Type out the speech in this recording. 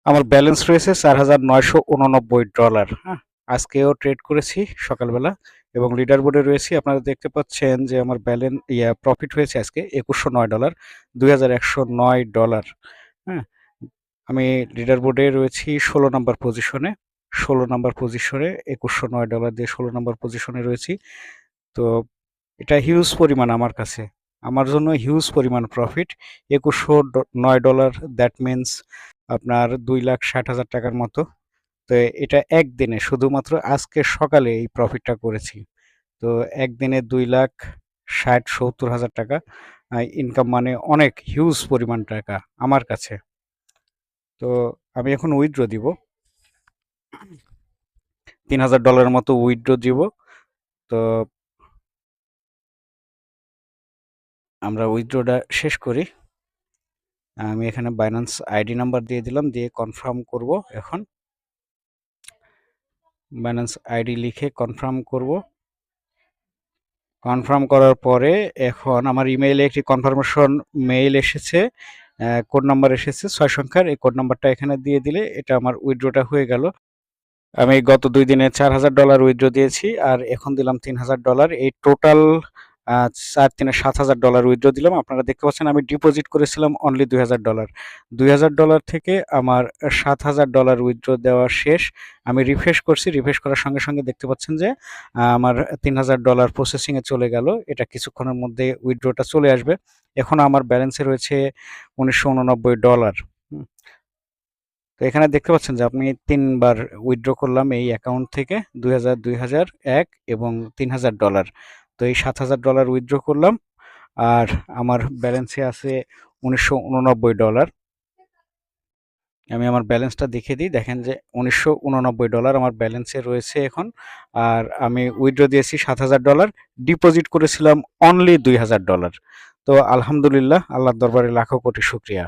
আমার ব্যালেন্স রয়েছে $4,989। হ্যাঁ, আজকেও ট্রেড করেছি সকালবেলা এবং লিডার বোর্ডে রয়েছি। আপনারা দেখতে পাচ্ছেন যে আমার প্রফিট হয়েছে আজকে $2,109, $2,109। হ্যাঁ, আমি লিডার বোর্ডে রয়েছি 16 নম্বর পজিশনে। 16 নম্বর পজিশনে $2,109 দিয়ে 16 নম্বর পজিশনে রয়েছি। তো এটা হিউজ পরিমাণ আমার কাছে, আমার জন্য হিউজ পরিমাণ প্রফিট। $2,109, দ্যাট মিনস আপনার 2,60,000 টাকার মতো। তো এটা একদিনে, শুধুমাত্র আজকে সকালে এই প্রফিটটা করেছি। তো একদিনে 2,60,000-70,000 টাকা ইনকাম, মানে অনেক হিউজ পরিমাণ টাকা আমার কাছে। তো আমি এখন উইথড্র দিব, $3,000 মতো উইথড্র দিব। তো আমরা উইথড্রটা শেষ করি। আমি এখানে বাইন্যান্স আইডি নাম্বার দিয়ে দিলাম, দিয়ে কনফার্ম করব। এখন বাইন্যান্স আইডি লিখে কনফার্ম করব। কনফার্ম করার পরে এখন আমার ইমেইলে একটি কনফার্মেশন মেইল এসেছে, কোড নাম্বার এসেছে 6 সংখ্যার। এই কোড নাম্বারটা এখানে দিয়ে দিলে এটা আমার উইথড্রটা হয়ে গেল। আমি গত 2 দিনে $4,000 উইথড্র দিয়েছি আর এখন দিলাম $3,000। এই টোটাল 4 × 7,000 উইথড্র দিলাম। আপনারা দেখতে পাচ্ছেন আমি ডিপোজিট করেছিলাম অনলি $2,000। $2,000 থেকে আমার $7,000 উইথড্র দেওয়া শেষ। আমি রিফ্রেশ করছি, রিফ্রেশ করার সঙ্গে সঙ্গে দেখতে পাচ্ছেন যে আমার $3,000 প্রসেসিংয়ে চলে গেল। এটা কিছুক্ষণের মধ্যে উইথড্রটা চলে আসবে। এখন আমার ব্যালেন্সে রয়েছে $1,989। তো এখানে দেখতে পাচ্ছেন যে আমি 3 বার উইথড্র করলাম এই অ্যাকাউন্ট থেকে, 2,000, 2,000, 1 এবং $3,000। তো এই $7,000 উইথড্র করলাম আর আমার ব্যালেন্সে আছে $1,989। আমি আমার ব্যালেন্সটা দেখিয়ে দিই। দেখেন যে $1,989 আমার ব্যালেন্সে রয়েছে এখন। আর আমি উইথড্র দিয়েছি $7,000, ডিপোজিট করেছিলাম অনলি $2,000। তো আলহামদুলিল্লাহ, আল্লাহর দরবারে লাখো কোটি শুকরিয়া।